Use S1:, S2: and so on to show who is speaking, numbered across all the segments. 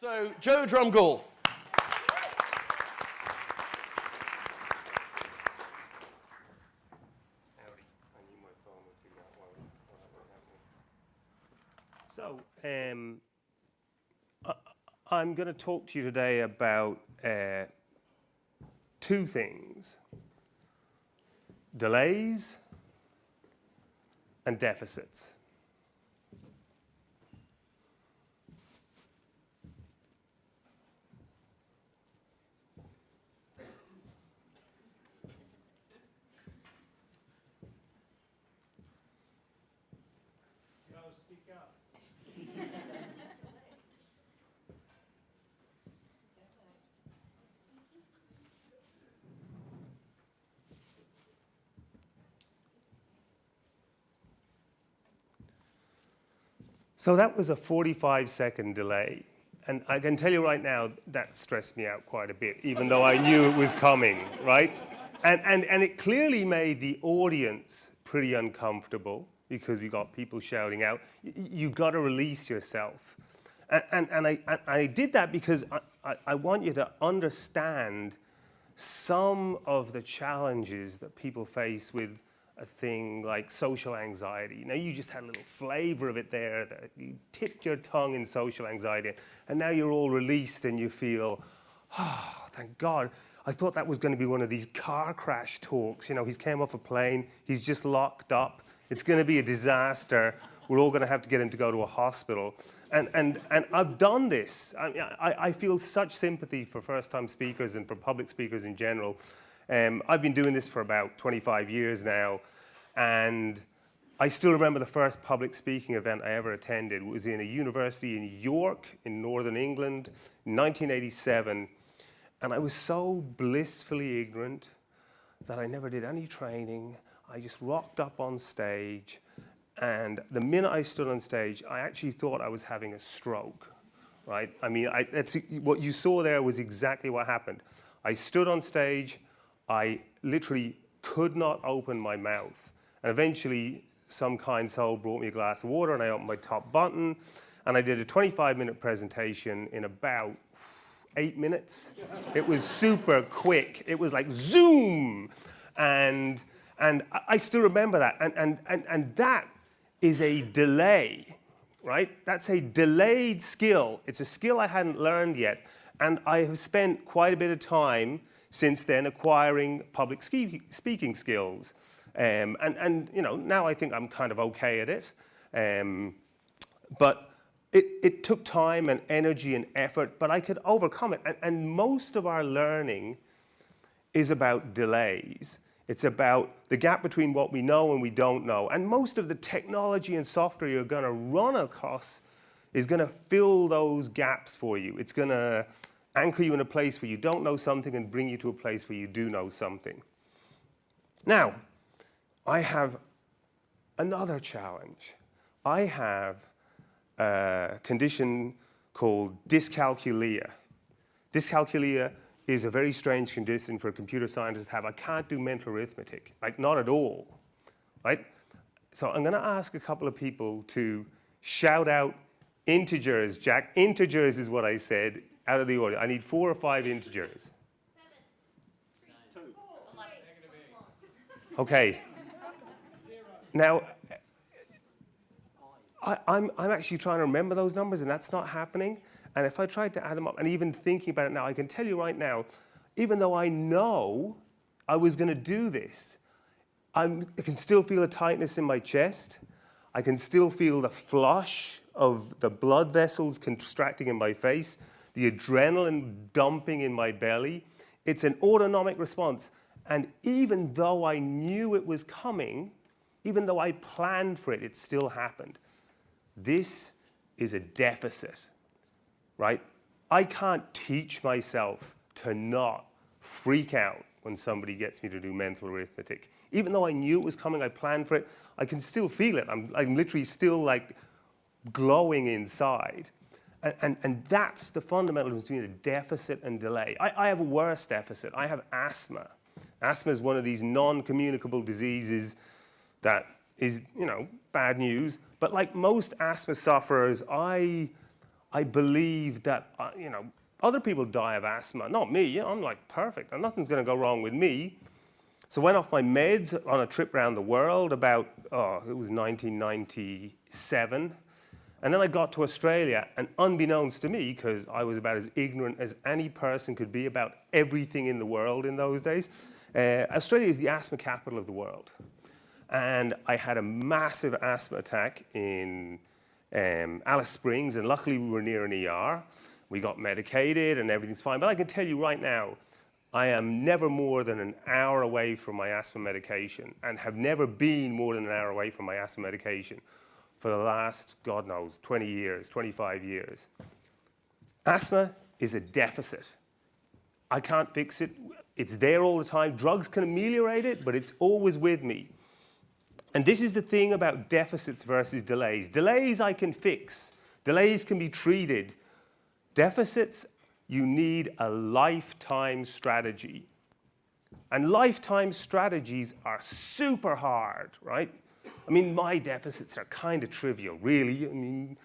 S1: So, Joe Drumgoole.
S2: So, I'm going to talk to you today about two things: delays and deficits. Speak up. So that was a 45-second delay. And I can tell you right now, that stressed me out quite a bit, even though I knew it was coming, right? And it clearly made the audience pretty uncomfortable because we got people shouting out. You've got to release yourself. And I did that because I want you to understand some of the challenges that people face with a thing like social anxiety. You know, you just had a little flavor of it there, that you tipped your tongue in social anxiety, and now you're all released and you feel, oh, thank God. I thought that was going to be one of these car crash talks. You know, he's came off a plane, he's just locked up, it's going to be a disaster, we're all going to have to get him to go to a hospital. And I've done this. I feel such sympathy for first-time speakers and for public speakers in general. I've been doing this for about 25 years now, and I still remember the first public speaking event I ever attended. It was in a university in York in northern England in 1987, and I was so blissfully ignorant that I never did any training. I just rocked up on stage, and the minute I stood on stage, I actually thought I was having a stroke, right? I mean, what you saw there was exactly what happened. I stood on stage, I literally could not open my mouth. And eventually, some kind soul brought me a glass of water, and I opened my top button, and I did a 25-minute presentation in about 8 minutes. It was super quick. It was like zoom. And I still remember that. And that is a delay, right? That's a delayed skill. It's a skill I hadn't learned yet. And I have spent quite a bit of time since then acquiring public speaking skills. And you know, now I think I'm kind of okay at it. But it took time and energy and effort, but I could overcome it. And most of our learning is about delays. It's about the gap between what we know and we don't know. And most of the technology and software you're going to run across is going to fill those gaps for you. It's going to anchor you in a place where you don't know something and bring you to a place where you do know something. Now, I have another challenge. I have a condition called dyscalculia. Dyscalculia is a very strange condition for a computer scientist to have. I can't do mental arithmetic, like not at all, right? So I'm going to ask a couple of people to shout out integers. Jack, integers is what I said out of the order. I need 4 or 5 integers.
S3: 7, 3, 2, 11.
S2: Okay. Now, I'm actually trying to remember those numbers, and that's not happening. And if I tried to add them up, and even thinking about it now, I can tell you right now, even though I know I was going to do this, I can still feel a tightness in my chest. I can still feel the flush of the blood vessels contracting in my face, the adrenaline dumping in my belly. It's an autonomic response. And even though I knew it was coming, even though I planned for it, it still happened. This is a deficit. Right? I can't teach myself to not freak out when somebody gets me to do mental arithmetic. Even though I knew it was coming, I planned for it, I can still feel it. I'm literally still like glowing inside. And that's the fundamental difference between a deficit and delay. I have a worse deficit. I have asthma. Asthma is one of these non-communicable diseases that is, you know, bad news. But like most asthma sufferers, I I believed that, other people die of asthma, not me. I'm like perfect, and nothing's going to go wrong with me. So I went off my meds on a trip around the world about, it was 1997. And then I got to Australia, and unbeknownst to me, because I was about as ignorant as any person could be about everything in the world in those days, Australia is the asthma capital of the world. And I had a massive asthma attack in Alice Springs, and luckily we were near an ER. We got medicated and everything's fine. But I can tell you right now, I am never more than an hour away from my asthma medication, and have never been more than an hour away from my asthma medication for the last, God knows, 20 years, 25 years. Asthma is a deficit. I can't fix it. It's there all the time. Drugs can ameliorate it, but it's always with me. And this is the thing about deficits versus delays. Delays I can fix. Delays can be treated. Deficits, you need a lifetime strategy. And lifetime strategies are super hard, right? I mean, my deficits are kind of trivial, really. I mean,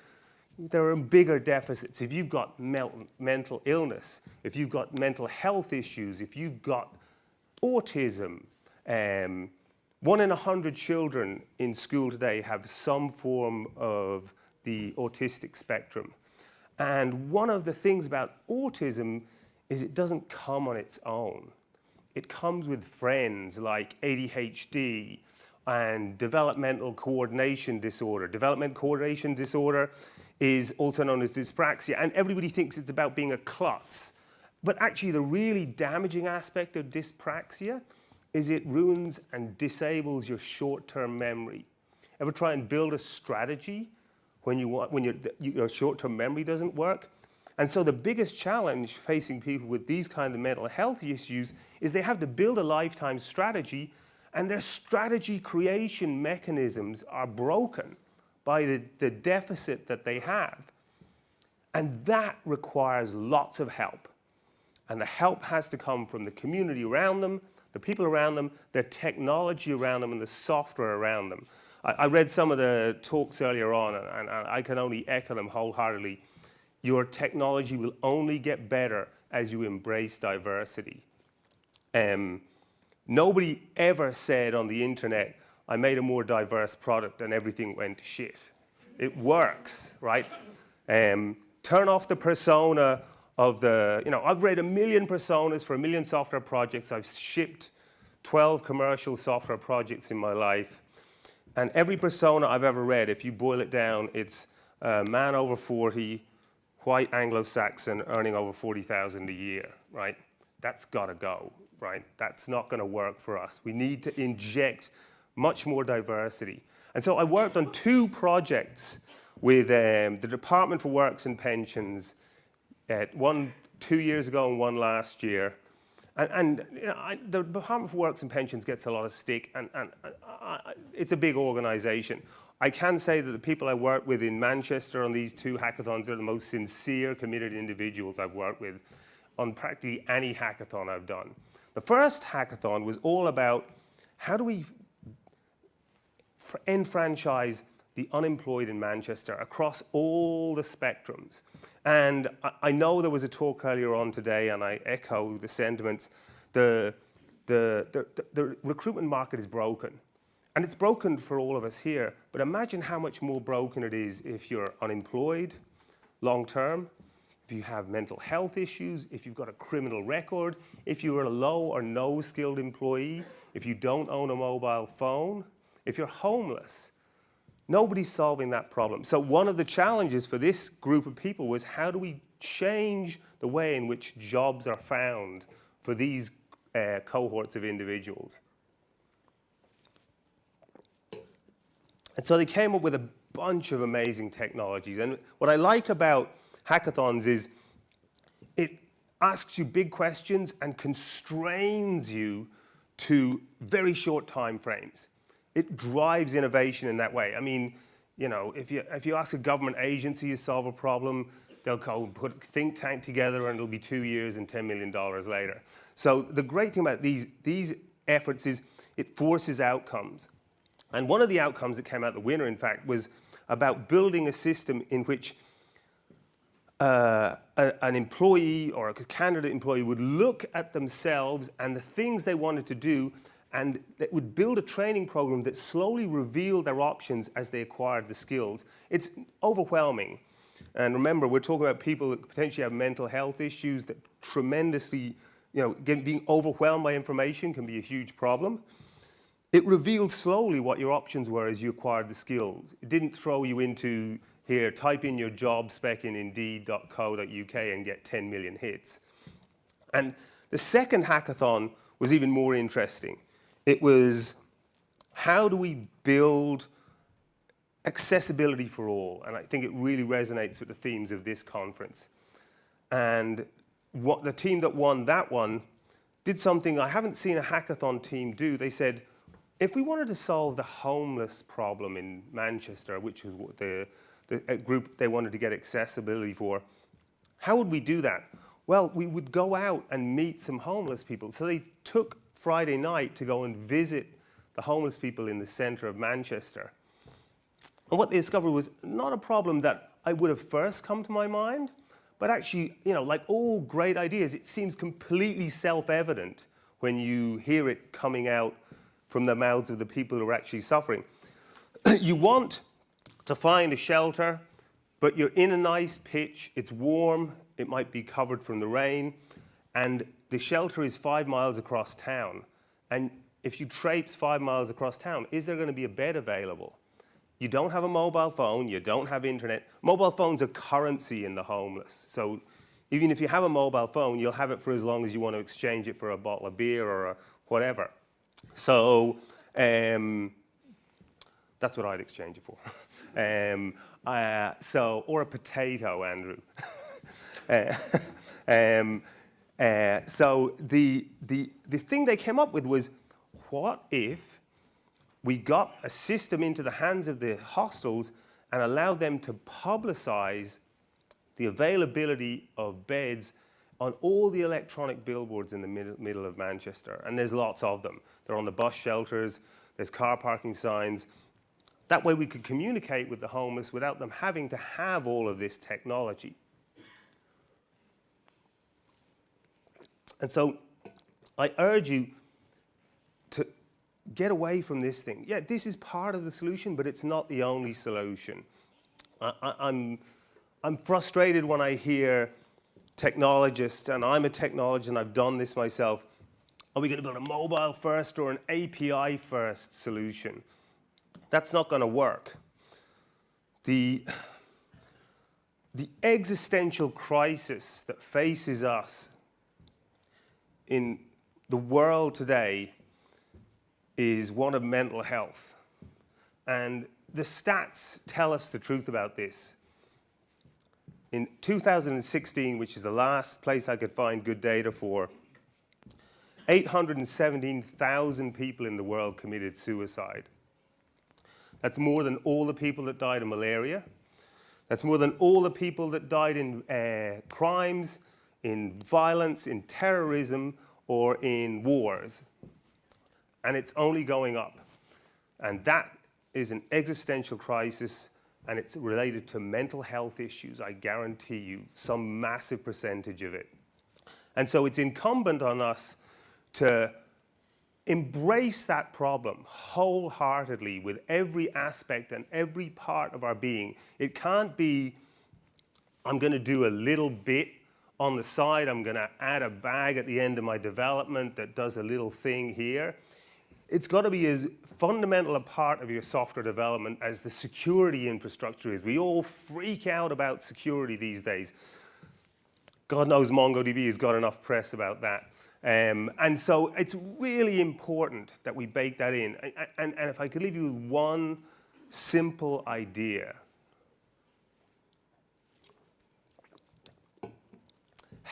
S2: there are bigger deficits. If you've got mental illness, if you've got mental health issues, if you've got autism, 1 in 100 children in school today have some form of the autistic spectrum. And one of the things about autism is it doesn't come on its own. It comes with friends like ADHD and developmental coordination disorder. Developmental coordination disorder is also known as dyspraxia, and everybody thinks it's about being a klutz. But actually the really damaging aspect of dyspraxia is it ruins and disables your short-term memory. Ever try and build a strategy when your short-term memory doesn't work? And so the biggest challenge facing people with these kind of mental health issues is they have to build a lifetime strategy, and their strategy creation mechanisms are broken by the deficit that they have. And that requires lots of help. And the help has to come from the community around them, the people around them, the technology around them, and the software around them. I read some of the talks earlier on, and I can only echo them wholeheartedly. Your technology will only get better as you embrace diversity. Nobody ever said on the internet, I made a more diverse product and everything went to shit. It works, right? Turn off the persona of I've read 1 million personas for 1 million software projects. I've shipped 12 commercial software projects in my life. And every persona I've ever read, if you boil it down, it's a man over 40, white Anglo-Saxon, earning over 40,000 a year, right? That's gotta go, right? That's not gonna work for us. We need to inject much more diversity. And so I worked on 2 projects with the Department for Works and Pensions, one 2 years ago and one last year. And the Department for Works and Pensions gets a lot of stick, and it's a big organization. I can say that the people I work with in Manchester on these 2 hackathons are the most sincere, committed individuals I've worked with on practically any hackathon I've done. The first hackathon was all about how do we enfranchise the unemployed in Manchester across all the spectrums. And I know there was a talk earlier on today, and I echo the sentiments. The recruitment market is broken. And it's broken for all of us here, but imagine how much more broken it is if you're unemployed long term, if you have mental health issues, if you've got a criminal record, if you're a low or no skilled employee, if you don't own a mobile phone, if you're homeless. Nobody's solving that problem. So one of the challenges for this group of people was how do we change the way in which jobs are found for these cohorts of individuals? And so they came up with a bunch of amazing technologies. And what I like about hackathons is it asks you big questions and constrains you to very short time frames. It drives innovation in that way. I mean, if you ask a government agency to solve a problem, they'll go put a think tank together and it'll be 2 years and $10 million later. So the great thing about these efforts is it forces outcomes. And one of the outcomes that came out the winner, in fact, was about building a system in which an employee or a candidate employee would look at themselves and the things they wanted to do, and it would build a training program that slowly revealed their options as they acquired the skills. It's overwhelming. And remember, we're talking about people that potentially have mental health issues that tremendously, being overwhelmed by information can be a huge problem. It revealed slowly what your options were as you acquired the skills. It didn't throw you into, here, type in your job spec in indeed.co.uk and get 10 million hits. And the second hackathon was even more interesting. It was, how do we build accessibility for all? And I think it really resonates with the themes of this conference. And what the team that won that one did something I haven't seen a hackathon team do. They said, if we wanted to solve the homeless problem in Manchester, which was what the group they wanted to get accessibility for, how would we do that? Well, we would go out and meet some homeless people. So they took Friday night to go and visit the homeless people in the center of Manchester. And what they discovered was not a problem that I would have first come to my mind, but actually, like all great ideas, it seems completely self-evident when you hear it coming out from the mouths of the people who are actually suffering. You want to find a shelter, but you're in a nice pitch, it's warm, it might be covered from the rain, and the shelter is 5 miles across town. And if you traipse 5 miles across town, is there going to be a bed available? You don't have a mobile phone, you don't have internet. Mobile phones are currency in the homeless. So even if you have a mobile phone, you'll have it for as long as you want to exchange it for a bottle of beer or whatever. So that's what I'd exchange it for. Or a potato, Andrew. So the thing they came up with was, what if we got a system into the hands of the hostels and allowed them to publicize the availability of beds on all the electronic billboards in the middle of Manchester? And there's lots of them. They're on the bus shelters, there's car parking signs. That way we could communicate with the homeless without them having to have all of this technology. And so I urge you to get away from this thing. Yeah, this is part of the solution, but it's not the only solution. I'm frustrated when I hear technologists, and I'm a technologist and I've done this myself, are we going to build a mobile first or an API first solution? That's not going to work. The existential crisis that faces us in the world today is one of mental health. And the stats tell us the truth about this. In 2016, which is the last place I could find good data for, 817,000 people in the world committed suicide. That's more than all the people that died of malaria. That's more than all the people that died in crimes, in violence, in terrorism, or in wars. And it's only going up. And that is an existential crisis, and it's related to mental health issues, I guarantee you, some massive percentage of it. And so it's incumbent on us to embrace that problem wholeheartedly with every aspect and every part of our being. It can't be, I'm going to do a little bit on the side, I'm going to add a bag at the end of my development that does a little thing here. It's got to be as fundamental a part of your software development as the security infrastructure is. We all freak out about security these days. God knows MongoDB has got enough press about that. And so it's really important that we bake that in. And if I could leave you with one simple idea.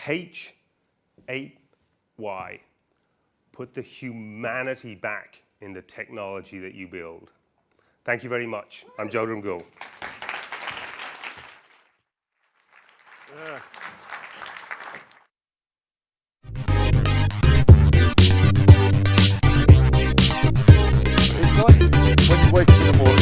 S2: H8Y. Put the humanity back in the technology that you build. Thank you very much. I'm Joe Drumgoole.
S1: Yeah. It's like when you wake up in the morning,